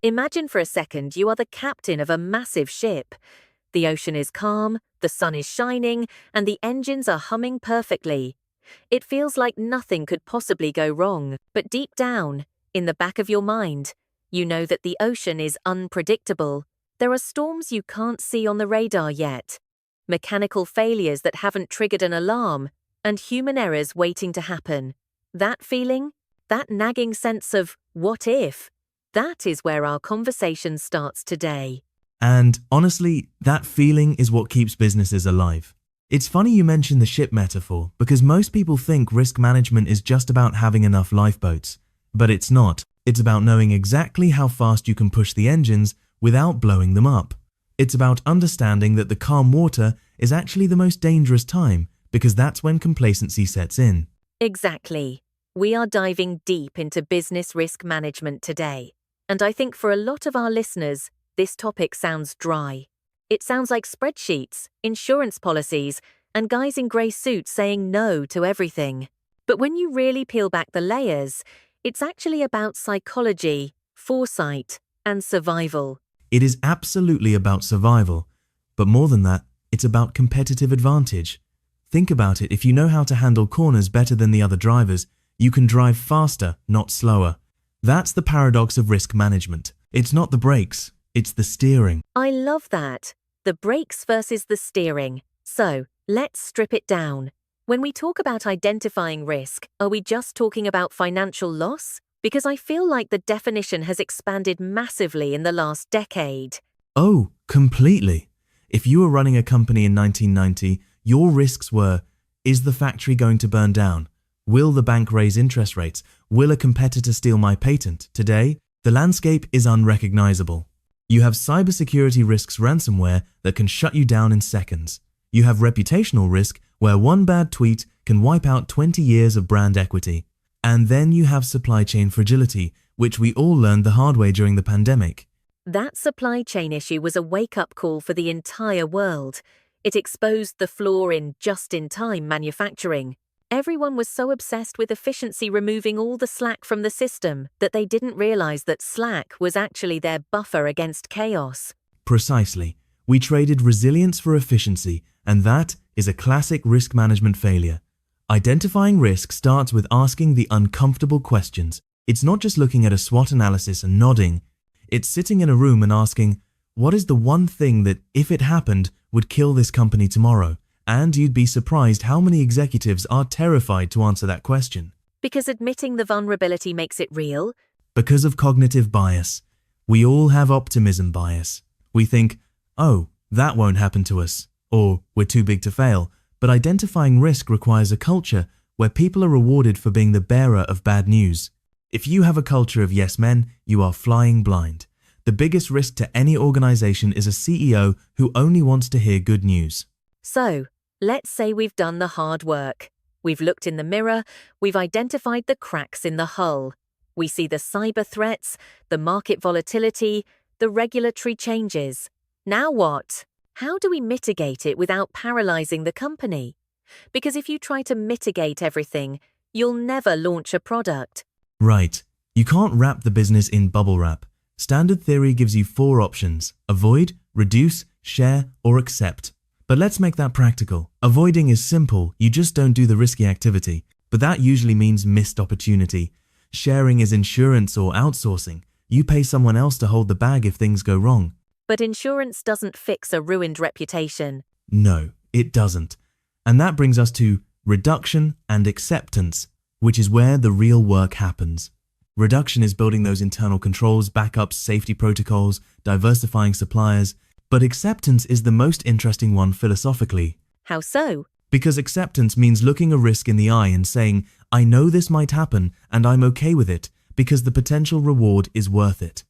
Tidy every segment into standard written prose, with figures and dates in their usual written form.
Imagine for a second you are the captain of a massive ship. The ocean is calm, the sun is shining, and the engines are humming perfectly. It feels like nothing could possibly go wrong, but deep down, in the back of your mind, you know that the ocean is unpredictable. There are storms you can't see on the radar yet, mechanical failures that haven't triggered an alarm, and human errors waiting to happen. That feeling, that nagging sense of what if, that is where our conversation starts today. And honestly, that feeling is what keeps businesses alive. It's funny you mention the ship metaphor because most people think risk management is just about having enough lifeboats. But it's not. It's about knowing exactly how fast you can push the engines without blowing them up. It's about understanding that the calm water is actually the most dangerous time because that's when complacency sets in. Exactly. We are diving deep into business risk management today. And I think for a lot of our listeners, this topic sounds dry. It sounds like spreadsheets, insurance policies, and guys in grey suits saying no to everything. But when you really peel back the layers, it's actually about psychology, foresight, and survival. It is absolutely about survival. But more than that, it's about competitive advantage. Think about it, if you know how to handle corners better than the other drivers, you can drive faster, not slower. That's the paradox of risk management. It's not the brakes, it's the steering. I love that. The brakes versus the steering. So, let's strip it down. When we talk about identifying risk, are we just talking about financial loss? Because I feel like the definition has expanded massively in the last decade. Oh, completely. If you were running a company in 1990, your risks were, is the factory going to burn down? Will the bank raise interest rates? Will a competitor steal my patent? Today, the landscape is unrecognizable. You have cybersecurity risks, ransomware that can shut you down in seconds. You have reputational risk where one bad tweet can wipe out 20 years of brand equity. And then you have supply chain fragility, which we all learned the hard way during the pandemic. That supply chain issue was a wake-up call for the entire world. It exposed the flaw in just-in-time manufacturing. Everyone was so obsessed with efficiency removing all the slack from the system that they didn't realize that slack was actually their buffer against chaos. Precisely. We traded resilience for efficiency, and that is a classic risk management failure. Identifying risk starts with asking the uncomfortable questions. It's not just looking at a SWOT analysis and nodding. It's sitting in a room and asking, what is the one thing that, if it happened, would kill this company tomorrow? And you'd be surprised how many executives are terrified to answer that question. Because admitting the vulnerability makes it real? Because of cognitive bias. We all have optimism bias. We think, oh, that won't happen to us, or we're too big to fail. But identifying risk requires a culture where people are rewarded for being the bearer of bad news. If you have a culture of yes men, you are flying blind. The biggest risk to any organization is a CEO who only wants to hear good news. So, let's say we've done the hard work. We've looked in the mirror, we've identified the cracks in the hull. We see the cyber threats, the market volatility, the regulatory changes. Now what? How do we mitigate it without paralyzing the company? Because if you try to mitigate everything, you'll never launch a product. Right. You can't wrap the business in bubble wrap. Standard theory gives you 4 options: avoid, reduce, share, or accept. But let's make that practical. Avoiding is simple, you just don't do the risky activity, but that usually means missed opportunity. Sharing is insurance or outsourcing. You pay someone else to hold the bag if things go wrong. But insurance doesn't fix a ruined reputation. No, it doesn't. And that brings us to reduction and acceptance, which is where the real work happens. Reduction is building those internal controls, backups, safety protocols, diversifying suppliers. But acceptance is the most interesting one philosophically. How so? Because acceptance means looking a risk in the eye and saying, I know this might happen and I'm okay with it because the potential reward is worth it.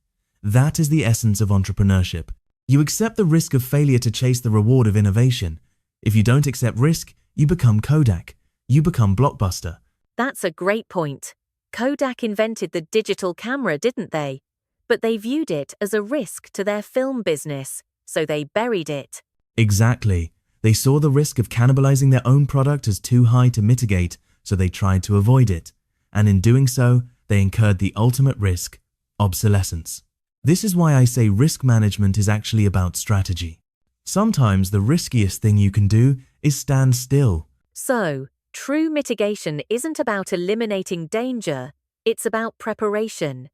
That is the essence of entrepreneurship. You accept the risk of failure to chase the reward of innovation. If you don't accept risk, you become Kodak. You become Blockbuster. That's a great point. Kodak invented the digital camera, didn't they? But they viewed it as a risk to their film business, so they buried it. Exactly. They saw the risk of cannibalizing their own product as too high to mitigate, so they tried to avoid it. And in doing so, they incurred the ultimate risk: obsolescence. This is why I say risk management is actually about strategy. Sometimes the riskiest thing you can do is stand still. So, true mitigation isn't about eliminating danger, it's about preparation.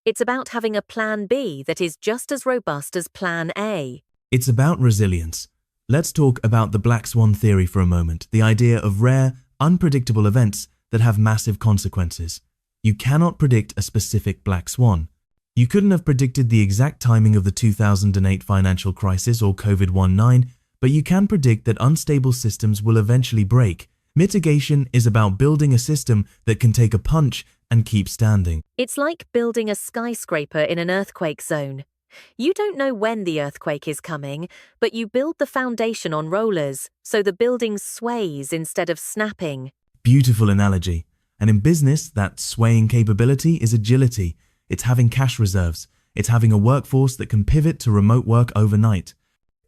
It's about having a plan B that is just as robust as plan A. It's about resilience. Let's talk about the black swan theory for a moment, the idea of rare, unpredictable events that have massive consequences. You cannot predict a specific black swan. You couldn't have predicted the exact timing of the 2008 financial crisis or COVID-19, but you can predict that unstable systems will eventually break. Mitigation is about building a system that can take a punch and keep standing. It's like building a skyscraper in an earthquake zone. You don't know when the earthquake is coming, but you build the foundation on rollers, so the building sways instead of snapping. Beautiful analogy. And in business, that swaying capability is agility. It's having cash reserves. It's having a workforce that can pivot to remote work overnight.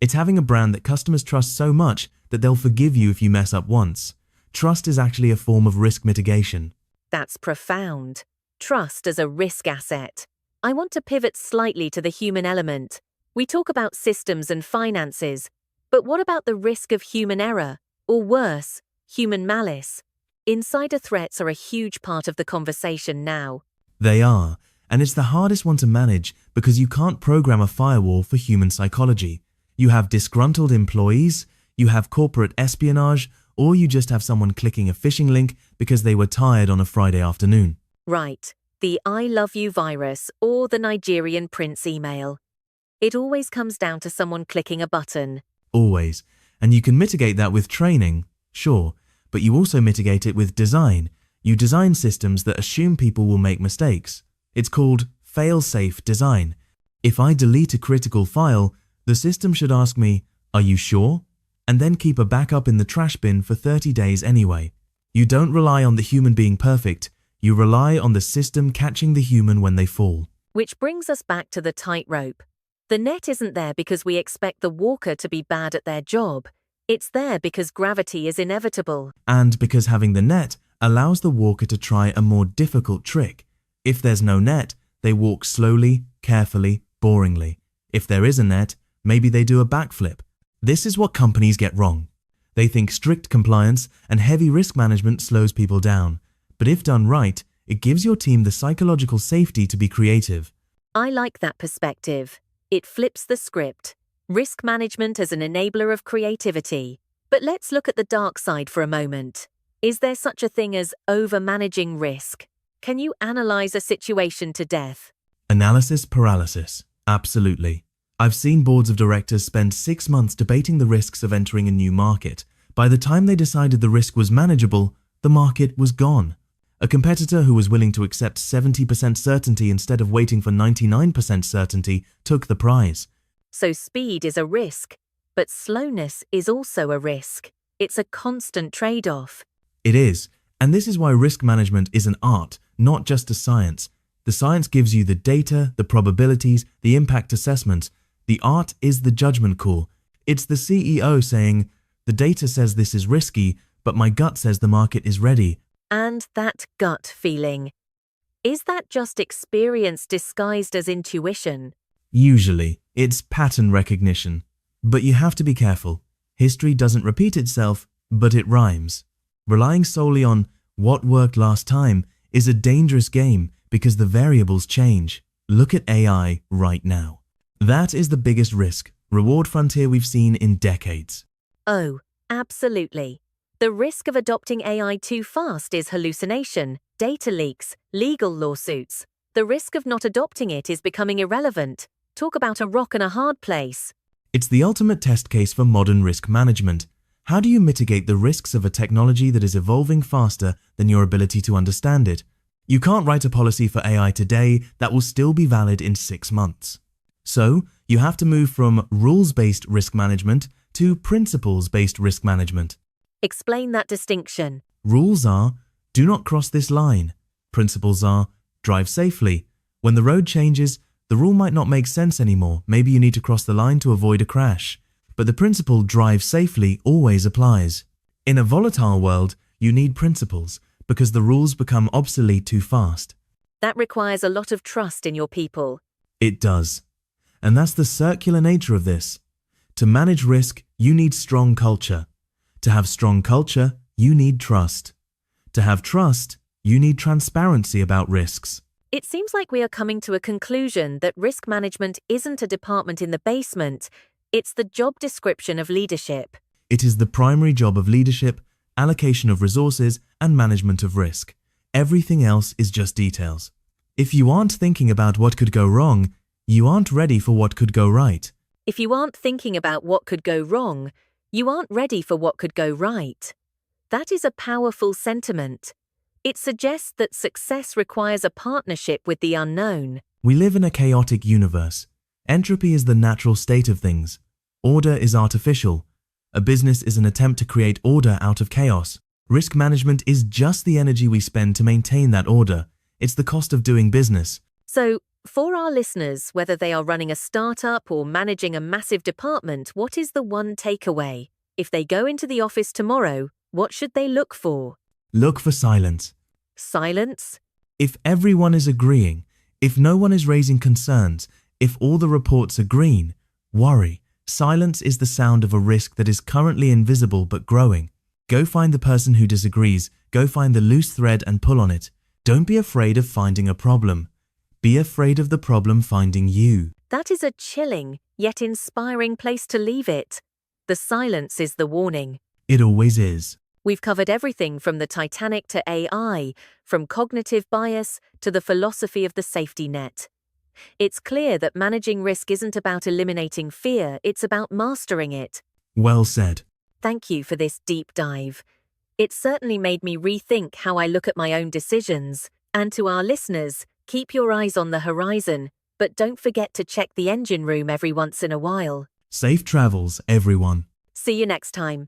It's having a brand that customers trust so much that they'll forgive you if you mess up once. Trust is actually a form of risk mitigation. That's profound. Trust as a risk asset. I want to pivot slightly to the human element. We talk about systems and finances, but what about the risk of human error? Or worse, human malice? Insider threats are a huge part of the conversation now. They are, and it's the hardest one to manage because you can't program a firewall for human psychology. You have disgruntled employees, you have corporate espionage, or you just have someone clicking a phishing link because they were tired on a Friday afternoon. Right, the I love you virus or the Nigerian prince email. It always comes down to someone clicking a button. Always. And you can mitigate that with training, sure, but you also mitigate it with design. You design systems that assume people will make mistakes. It's called fail-safe design. If I delete a critical file, the system should ask me, "Are you sure?" and then keep a backup in the trash bin for 30 days anyway. You don't rely on the human being perfect. You rely on the system catching the human when they fall. Which brings us back to the tightrope. The net isn't there because we expect the walker to be bad at their job. It's there because gravity is inevitable. And because having the net allows the walker to try a more difficult trick. If there's no net, they walk slowly, carefully, boringly. If there is a net, maybe they do a backflip. This is what companies get wrong. They think strict compliance and heavy risk management slows people down. But if done right, it gives your team the psychological safety to be creative. I like that perspective. It flips the script. Risk management as an enabler of creativity. But let's look at the dark side for a moment. Is there such a thing as over-managing risk? Can you analyze a situation to death? Analysis paralysis. Absolutely. I've seen boards of directors spend 6 months debating the risks of entering a new market. By the time they decided the risk was manageable, the market was gone. A competitor who was willing to accept 70% certainty instead of waiting for 99% certainty took the prize. So speed is a risk, but slowness is also a risk. It's a constant trade-off. It is, and this is why risk management is an art, not just a science. The science gives you the data, the probabilities, the impact assessments. The art is the judgment call. It's the CEO saying, "The data says this is risky, but my gut says the market is ready." And that gut feeling. Is that just experience disguised as intuition? Usually, it's pattern recognition. But you have to be careful. History doesn't repeat itself, but it rhymes. Relying solely on what worked last time is a dangerous game because the variables change. Look at AI right now. That is the biggest risk-reward frontier we've seen in decades. Oh, absolutely. The risk of adopting AI too fast is hallucination, data leaks, legal lawsuits. The risk of not adopting it is becoming irrelevant. Talk about a rock and a hard place. It's the ultimate test case for modern risk management. How do you mitigate the risks of a technology that is evolving faster than your ability to understand it? You can't write a policy for AI today that will still be valid in 6 months. So, you have to move from rules-based risk management to principles-based risk management. Explain that distinction. Rules are, do not cross this line. Principles are, drive safely. When the road changes, the rule might not make sense anymore. Maybe you need to cross the line to avoid a crash. But the principle drive safely always applies. In a volatile world, you need principles because the rules become obsolete too fast. That requires a lot of trust in your people. It does. And that's the circular nature of this. To manage risk, you need strong culture. To have strong culture, you need trust. To have trust, you need transparency about risks. It seems like we are coming to a conclusion that risk management isn't a department in the basement, it's the job description of leadership. It is the primary job of leadership, allocation of resources, and management of risk. Everything else is just details. If you aren't thinking about what could go wrong, you aren't ready for what could go right. If you aren't thinking about what could go wrong, you aren't ready for what could go right. That is a powerful sentiment. It suggests that success requires a partnership with the unknown. We live in a chaotic universe. Entropy is the natural state of things. Order is artificial. A business is an attempt to create order out of chaos. Risk management is just the energy we spend to maintain that order. It's the cost of doing business. So, for our listeners, whether they are running a startup or managing a massive department, what is the one takeaway? If they go into the office tomorrow, what should they look for? Look for silence. Silence? If everyone is agreeing, if no one is raising concerns, if all the reports are green, worry. Silence is the sound of a risk that is currently invisible but growing. Go find the person who disagrees. Go find the loose thread and pull on it. Don't be afraid of finding a problem. Be afraid of the problem finding you. That is a chilling, yet inspiring place to leave it. The silence is the warning. It always is. We've covered everything from the Titanic to AI, from cognitive bias to the philosophy of the safety net. It's clear that managing risk isn't about eliminating fear, it's about mastering it. Well said. Thank you for this deep dive. It certainly made me rethink how I look at my own decisions. And to our listeners, keep your eyes on the horizon, but don't forget to check the engine room every once in a while. Safe travels, everyone. See you next time.